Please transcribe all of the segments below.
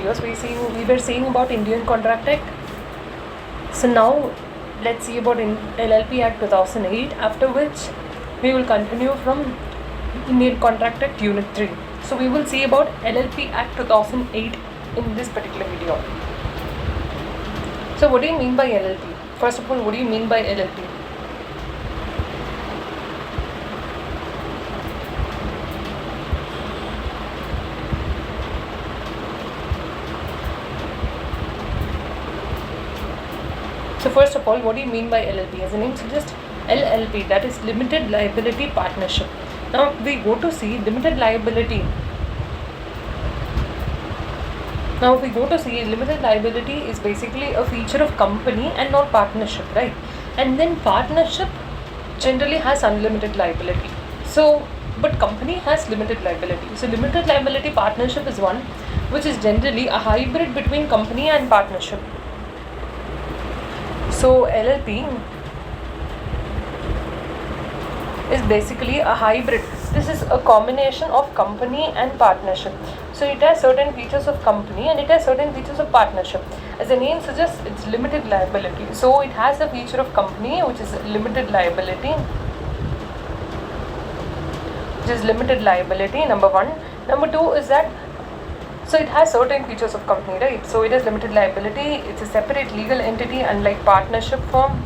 videos we were seeing about Indian Contract Act. So now let's see about LLP Act 2008, after which we will continue from Indian Contract Act Unit 3. So we will see about LLP Act 2008 in this particular video. So what do you mean by LLP? First of all, what do you mean by LLP? So first of all, what do you mean by LLP? As the name suggests, LLP, that is Limited Liability Partnership. Now we go to see limited liability. Now if we go to see, limited liability is basically a feature of company and not partnership, right? And then partnership generally has unlimited liability. So, but company has limited liability. So limited liability partnership is one which is generally a hybrid between company and partnership. So LLP is basically a hybrid. This is a combination of company and partnership. So it has certain features of company and it has certain features of partnership. As the name suggests, it's limited liability. So it has a feature of company which is limited liability. Number one. Number two is that so it has certain features of company, right? So it has limited liability, it's a separate legal entity unlike partnership firm,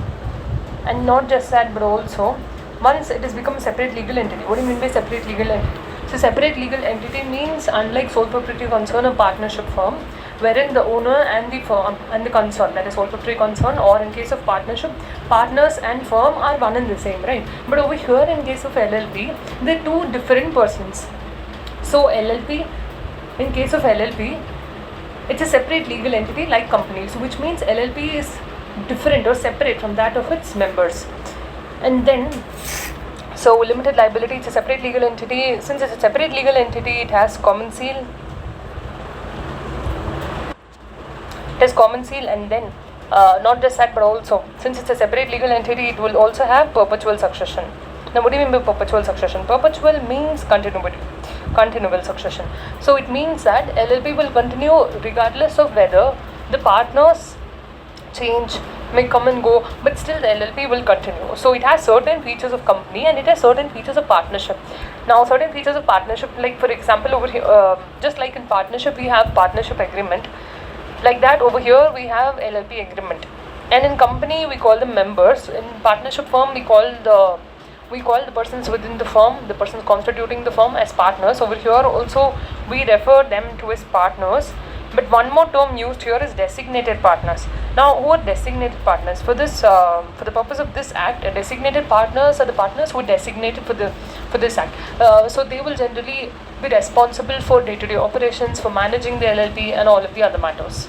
and not just that but also once it has become a separate legal entity. What do you mean by separate legal entity? So separate legal entity means unlike sole proprietary concern or partnership firm, wherein the owner and the firm and the concern, that is sole proprietary concern, or in case of partnership, partners and firm are one and the same, right? But over here in case of LLP, they're two different persons. So LLP, in case of LLP, it's a separate legal entity like company, so which means LLP is different or separate from that of its members. And then, so limited liability, it's a separate legal entity. Since it's a separate legal entity, it has common seal. And then not just that but also, since it's a separate legal entity, it will also have perpetual succession. Now what do you mean by perpetual succession? Perpetual means continual succession. So it means that LLP will continue regardless of whether the partners change, may come and go, but still the LLP will continue. So it has certain features of company and it has certain features of partnership. Now certain features of partnership, like for example over here, just like in partnership we have partnership agreement, like that over here we have LLP agreement. And in company we call them members. In partnership firm we call the persons within the firm, the persons constituting the firm, as partners. Over here also we refer them to as partners. But one more term used here is designated partners. Now who are designated partners? For this for the purpose of this act, designated partners are the partners who are designated for this act. So they will generally be responsible for day-to-day operations, for managing the LLP and all of the other matters.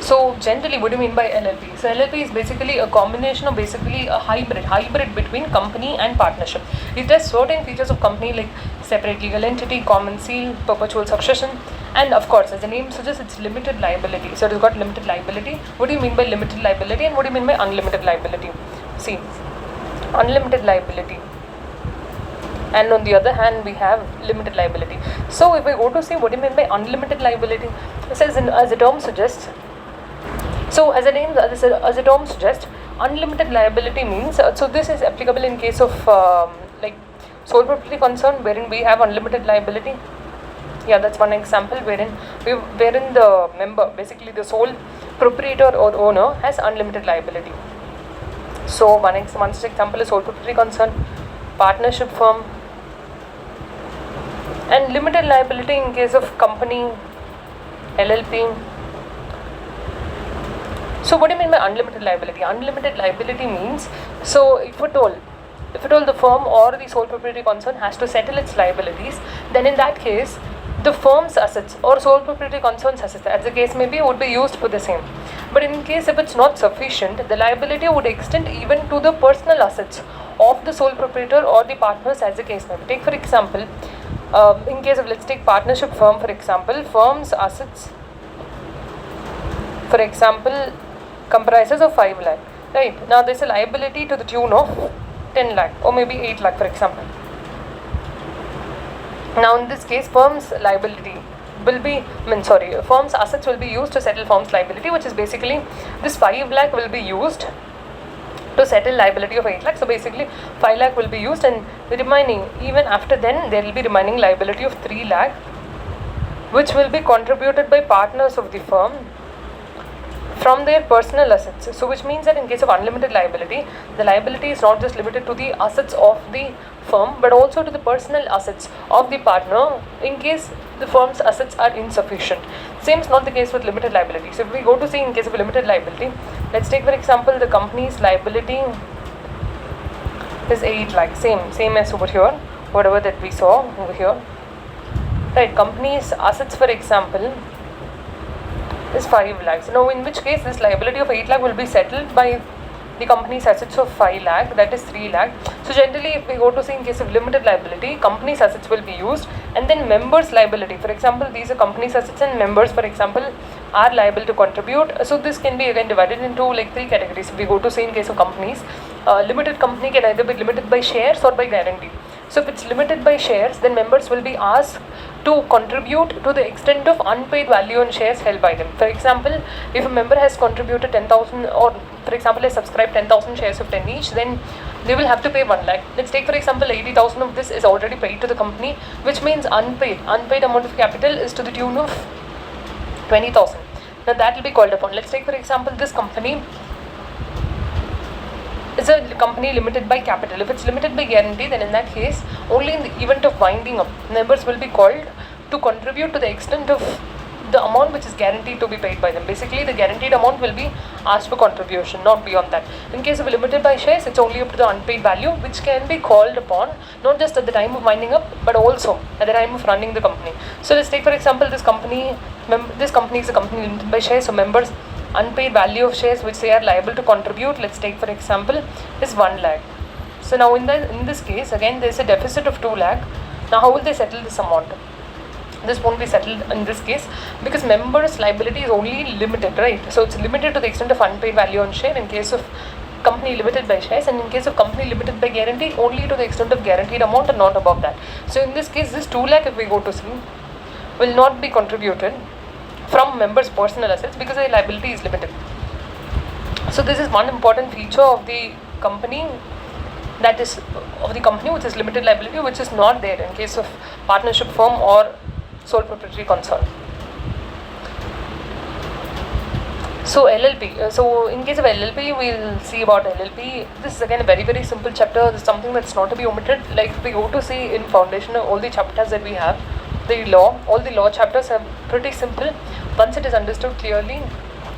So generally, what do you mean by LLP? So LLP is basically a combination of basically a hybrid between company and partnership. It has certain features of company like separate legal entity, common seal, perpetual succession, and of course, as the name suggests, it's limited liability. So it has got limited liability. What do you mean by limited liability and what do you mean by unlimited liability? See, unlimited liability, and on the other hand we have limited liability. So if we go to see what do you mean by unlimited liability, it says as the term suggests. So as a term suggests, unlimited liability means, so this is applicable in case of like sole proprietary concern, wherein we have unlimited liability. Yeah, that's one example wherein the member, basically the sole proprietor or owner, has unlimited liability. So one example is sole proprietary concern, partnership firm, and limited liability in case of company, LLP. So what do you mean by unlimited liability? Unlimited liability means, so if at all the firm or the sole proprietary concern has to settle its liabilities, then in that case the firm's assets or sole proprietary concern's assets, as the case may be, would be used for the same. But in case if it's not sufficient, the liability would extend even to the personal assets of the sole proprietor or the partners, as the case may be. Take for example, in case of, let's take partnership firm for example, firm's assets for example comprises of 5 lakh, right? Now there's a liability to the tune of 10 lakh or maybe 8 lakh for example. Now in this case, firm's liability, will be, firm's assets will be used to settle firm's liability, which is basically this 5 lakh will be used to settle liability of 8 lakh. So basically 5 lakh will be used, and the remaining, even after then, there will be remaining liability of 3 lakh, which will be contributed by partners of the firm from their personal assets. So which means that in case of unlimited liability, the liability is not just limited to the assets of the firm, but also to the personal assets of the partner in case the firm's assets are insufficient. Same is not the case with limited liability. So if we go to see in case of limited liability, let's take for example the company's liability is 8 lakh, same as over here, whatever that we saw over here, right? Company's assets, for example, is 5 lakhs. Now in which case this liability of 8 lakh will be settled by the company's assets of 5 lakh, that is 3 lakh. So generally if we go to see in case of limited liability, company's assets will be used, and then members liability, for example these are company's assets and members, for example, are liable to contribute. So this can be again divided into like 3 categories. If we go to see in case of companies, limited company can either be limited by shares or by guarantee. So if it's limited by shares, then members will be asked to contribute to the extent of unpaid value on shares held by them. For example, if a member has contributed 10,000, or for example has subscribed 10,000 shares of 10 each, then they will have to pay 1 lakh. Let's take for example 80,000 of this is already paid to the company, which means unpaid amount of capital is to the tune of 20,000. Now that will be called upon. Let's take for example this company is a company limited by capital. If it's limited by guarantee, then in that case, only in the event of winding up, members will be called to contribute to the extent of the amount which is guaranteed to be paid by them. Basically, the guaranteed amount will be asked for contribution, not beyond that. In case of limited by shares, it's only up to the unpaid value, which can be called upon not just at the time of winding up, but also at the time of running the company. So let's take for example this company is a company limited by shares, so members unpaid value of shares which they are liable to contribute, let's take for example, is 1 lakh. So now in this case, again there is a deficit of 2 lakh. Now how will they settle this amount? This won't be settled in this case because members' liability is only limited, right? So it's limited to the extent of unpaid value on share in case of company limited by shares, and in case of company limited by guarantee, only to the extent of guaranteed amount and not above that. So in this case, this 2 lakh, if we go to see, will not be contributed from members' personal assets because their liability is limited. So this is one important feature of the company, that is of the company which is limited liability, which is not there in case of partnership firm or sole proprietary concern. So LLP, so in case of LLP, we'll see about LLP. This is again a very simple chapter. This is something that's not to be omitted. Like if we go to see in foundation, all the chapters that we have, all the law chapters are pretty simple. Once it is understood clearly,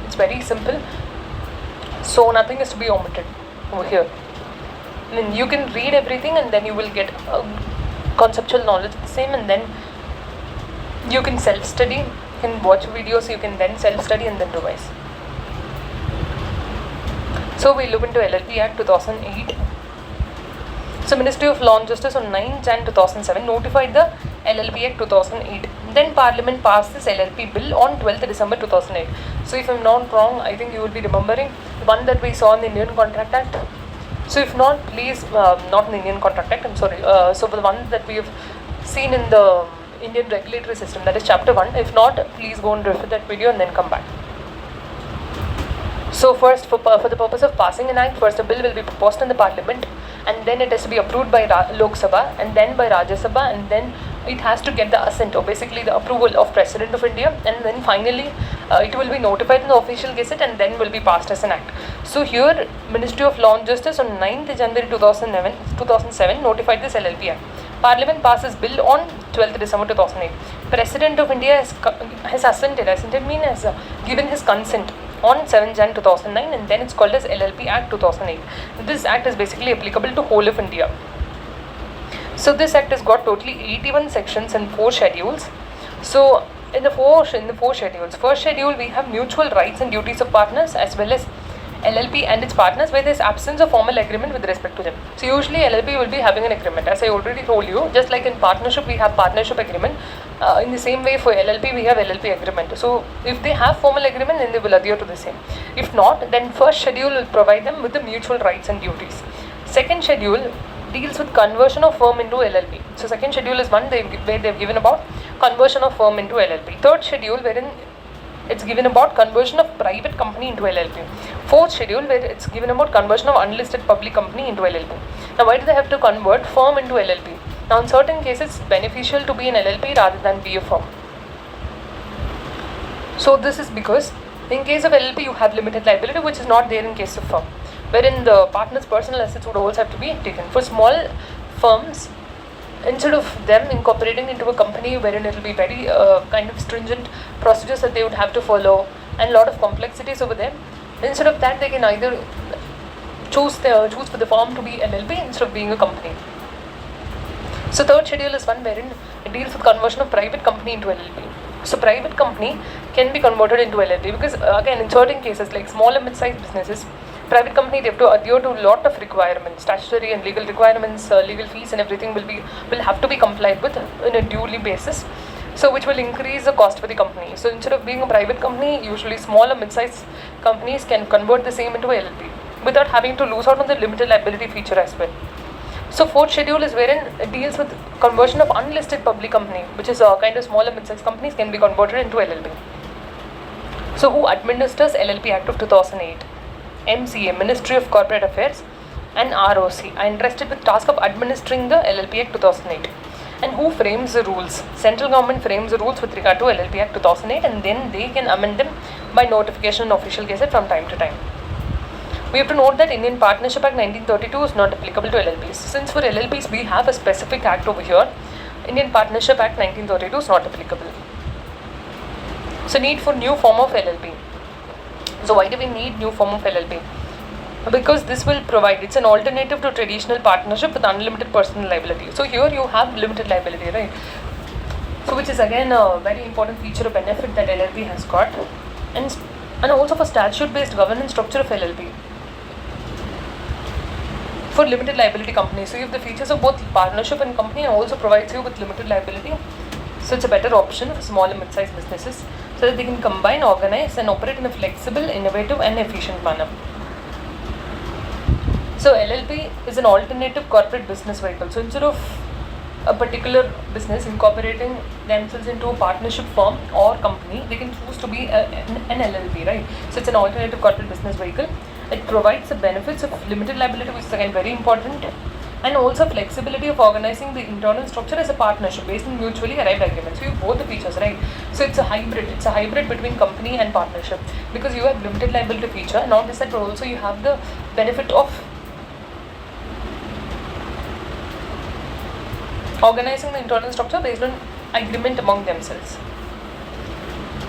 it's very simple. So nothing is to be omitted over here. I mean, you can read everything and then you will get conceptual knowledge of the same, and then you can self-study, you can watch videos, you can then self-study and then revise. So we look into LLP Act 2008. So Ministry of Law and Justice on 9 Jan 2007 notified the LLP Act 2008. Then Parliament passed this LLP bill on 12th December 2008. So if I'm not wrong, I think you will be remembering the one that we saw in the Indian Contract Act. So if not, please, not in the Indian Contract Act, I'm sorry. So for the one that we have seen in the Indian regulatory system, that is chapter 1. If not, please go and refer that video and then come back. So first, for the purpose of passing an act, first a bill will be proposed in the Parliament, and then it has to be approved by Lok Sabha, and then by Rajya Sabha, and then it has to get the assent, or basically the approval of President of India, and then finally it will be notified in the official gazette and then will be passed as an act. So here Ministry of Law and Justice on 9th January 2007 notified this LLP Act. Parliament passes bill on 12th December 2008. President of India has assented means has given his consent on 7 Jan 2009, and then it's called as LLP Act 2008. This act is basically applicable to whole of India. So this act has got totally 81 sections and 4 schedules. So in the four schedules, first schedule we have mutual rights and duties of partners as well as LLP and its partners, where there is absence of formal agreement with respect to them. So usually LLP will be having an agreement, as I already told you. Just like in partnership we have partnership agreement, in the same way for LLP we have LLP agreement. So if they have formal agreement, then they will adhere to the same. If not, then first schedule will provide them with the mutual rights and duties. Second schedule deals with conversion of firm into LLP. So second schedule is one where they've given about conversion of firm into LLP. Third schedule wherein it's given about conversion of private company into LLP. Fourth schedule where it's given about conversion of unlisted public company into LLP. Now why do they have to convert firm into LLP? Now in certain cases it's beneficial to be an LLP rather than be a firm. So this is because in case of LLP you have limited liability, which is not there in case of firm, wherein the partner's personal assets would also have to be taken. For small firms, instead of them incorporating into a company wherein it will be very kind of stringent procedures that they would have to follow and a lot of complexities over there, instead of that they can either choose for the firm to be LLP instead of being a company. So third schedule is one wherein it deals with conversion of private company into LLP. So private company can be converted into LLP because again in certain cases like small and mid-sized businesses, private company they have to adhere to a lot of requirements, statutory and legal requirements, legal fees and everything will have to be complied with in a duly basis. So which will increase the cost for the company. So instead of being a private company, usually small or mid-sized companies can convert the same into LLP without having to lose out on the limited liability feature as well. So fourth schedule is wherein it deals with conversion of unlisted public company, which is a kind of small and mid-sized companies can be converted into LLP. So who administers LLP Act of 2008? MCA, Ministry of Corporate Affairs, and ROC are entrusted with task of administering the LLP Act 2008. And who frames the rules? Central government frames the rules with regard to LLP Act 2008 and then they can amend them by notification in official gazette from time to time. We have to note that Indian Partnership Act 1932 is not applicable to LLPs. Since for LLPs we have a specific act over here, Indian Partnership Act 1932 is not applicable. So need for new form of LLP. So why do we need new form of LLP? Because this will provide, it's an alternative to traditional partnership with unlimited personal liability. So here you have limited liability, right? So which is again a very important feature or benefit that LLP has got. And also for statute based governance structure of LLP. For limited liability companies, so you have the features of both partnership and company and also provides you with limited liability. So it's a better option for small and mid-sized businesses so that they can combine, organize and operate in a flexible, innovative and efficient manner. So LLP is an alternative corporate business vehicle. So instead of a particular business incorporating themselves into a partnership firm or company, they can choose to be an LLP, right? So it's an alternative corporate business vehicle. It provides the benefits of limited liability, which is again very important, and also flexibility of organizing the internal structure as a partnership based on mutually arrived agreements. So you have both the features, right? So it's a hybrid between company and partnership because you have limited liability feature, and not just that, but also you have the benefit of organizing the internal structure based on agreement among themselves.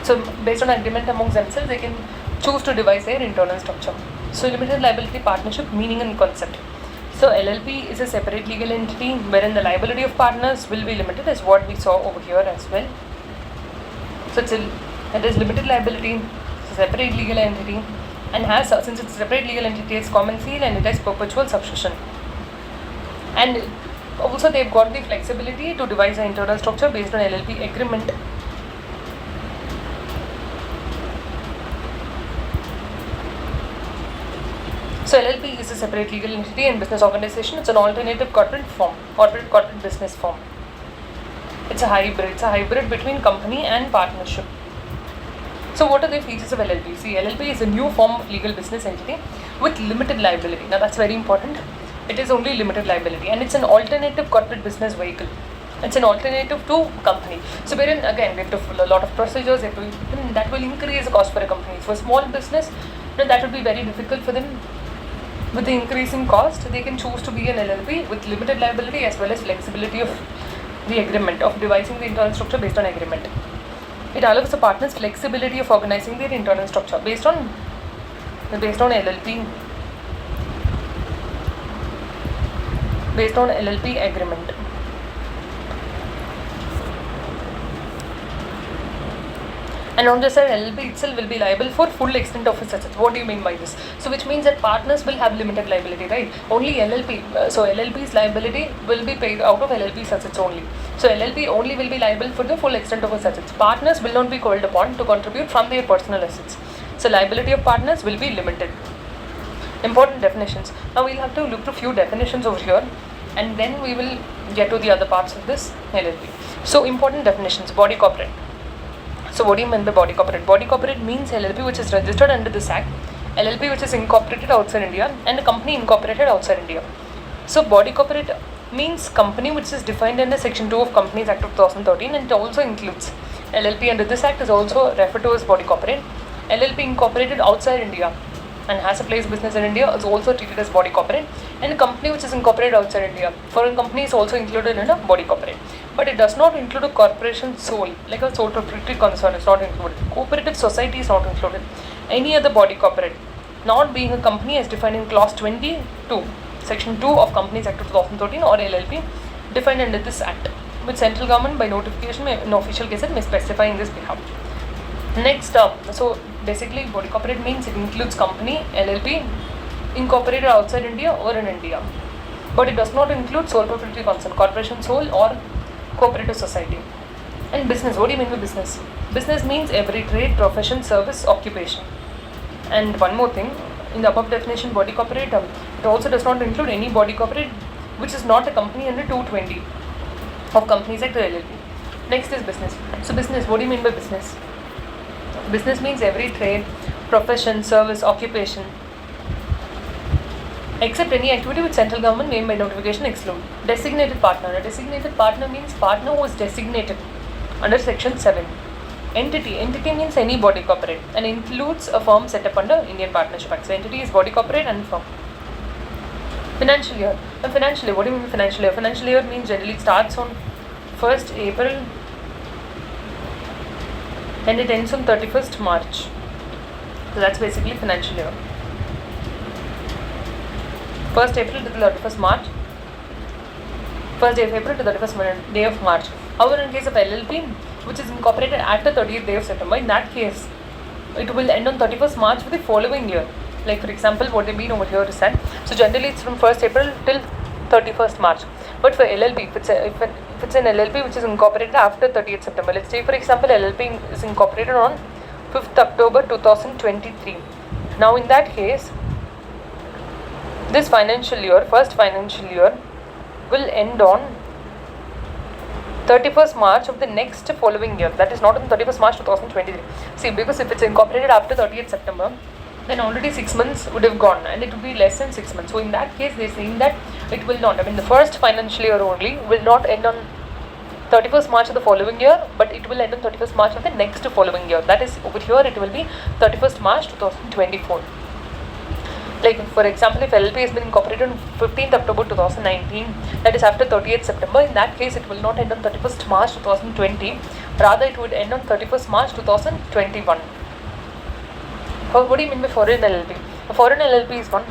So based on agreement among themselves, they can choose to devise their internal structure. So limited liability partnership meaning and concept. So LLP is a separate legal entity wherein the liability of partners will be limited as what we saw over here as well. So it is limited liability, separate legal entity, and has, since it's a separate legal entity, it's common seal and it has perpetual succession. And also they've got the flexibility to devise an internal structure based on LLP agreement. So LLP is a separate legal entity and business organization. It's an alternative corporate business form. It's a hybrid between company and partnership. So what are the features of LLP? See, LLP is a new form of legal business entity with limited liability. Now that's very important. It is only limited liability and it's an alternative corporate business vehicle. It's an alternative to company. So wherein again we have to follow a lot of procedures, that will increase the cost for a company. For small business, that would be very difficult for them. With the increase in cost, they can choose to be an LLP with limited liability as well as flexibility of the agreement, of devising the internal structure based on agreement. It allows the partners flexibility of organizing their internal structure based on LLP agreement. And not just that, LLP itself will be liable for full extent of its assets. What do you mean by this? So which means that partners will have limited liability, right? Only LLP, so LLP's liability will be paid out of LLP's assets only. So LLP only will be liable for the full extent of its assets. Partners will not be called upon to contribute from their personal assets. So liability of partners will be limited. Important definitions. Now we'll have to look to few definitions over here. and then we will get to the other parts of this LLP. So important definitions. Body corporate. So what do you mean by body corporate? Body corporate means LLP which is registered under this act, LLP which is incorporated outside India, and a company incorporated outside India. So body corporate means company which is defined under Section 2 of Companies Act of 2013, and it also includes LLP under this act is also referred to as body corporate. LLP incorporated outside India and has a place of business in India is also treated as body corporate, and a company which is incorporated outside India, foreign company, is also included in a body corporate. But it does not include a corporation sole, like a sole proprietary concern is not included. Cooperative society is not included. Any other body corporate, not being a company as defined in clause 22, section 2 of Companies Act of 2013 or LLP, defined under this act, which central government by notification may, in official gazette may specify in this behalf. Next, so basically body corporate means it includes company, LLP, incorporated outside India or in India. But it does not include sole proprietary concern, corporation sole or cooperative society. And business, what do you mean by business? Business means every trade, profession, service, occupation. And one more thing, in the above definition body corporate, it also does not include any body corporate which is not a company under 220 of Companies Act or LLP. Next is business. So business, what do you mean by business? Business means every trade, profession, service, occupation, except any activity which central government may by notification exclude. Designated partner. A designated partner means partner who is designated under section 7. Entity. Entity means any body corporate and includes a firm set up under Indian Partnership Act. So entity is body corporate and firm. Financial year. Financial year. What do you mean financial year? Financial year means generally starts on 1st April and it ends on 31st March. So that's basically financial year. 1st April to the 31st March. 1st day of April to the 31st day of March. However, in case of LLP, which is incorporated after 30th day of September, in that case, it will end on 31st March for the following year. Like for example, what they mean over here is that, so generally it's from 1st April till 31st March. But for LLP, if it's an LLP which is incorporated after 30th September, let's say for example, LLP is incorporated on 5th October 2023. Now in that case, this financial year, first financial year, will end on 31st March of the next following year. That is not on 31st March 2023. See, because if it's incorporated after 30th September, then already 6 months would have gone and it would be less than 6 months. So in that case, they're saying that it will not, the first financial year only will not end on 31st March of the following year, but it will end on 31st March of the next following year. That is, over here it will be 31st March 2024. Like for example, if LLP has been incorporated on 15th October 2019, that is after 30th September, in that case it will not end on 31st March 2020, rather it would end on 31st March 2021. What do you mean by foreign LLP? A foreign LLP is one